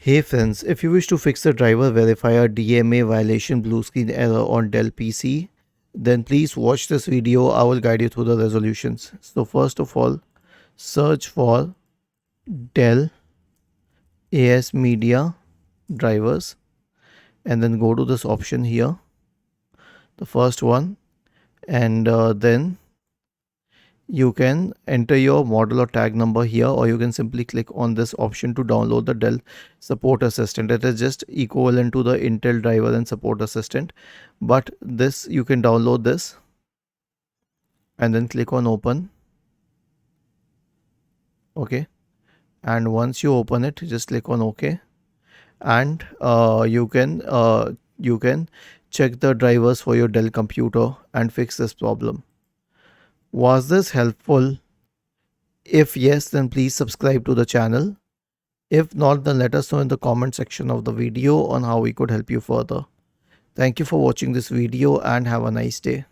Hey friends, if you wish to fix the driver verifier DMA violation blue screen error on Dell PC, then please watch this video. I will guide you through the resolutions. So first of all, search for Dell AS Media drivers and then go to this option here, the first one, and then you can enter your model or tag number here, or you can simply click on this option to download the Dell support assistant. It is just equivalent to the Intel driver and support assistant, but this you can download this and then click on open. Okay, and once you open it, just click on OK, and you can check the drivers for your Dell computer and fix this problem. Was this helpful? If yes, then please subscribe to the channel. If not, then let us know in the comment section of the video on how we could help you further. Thank you for watching this video and have a nice day.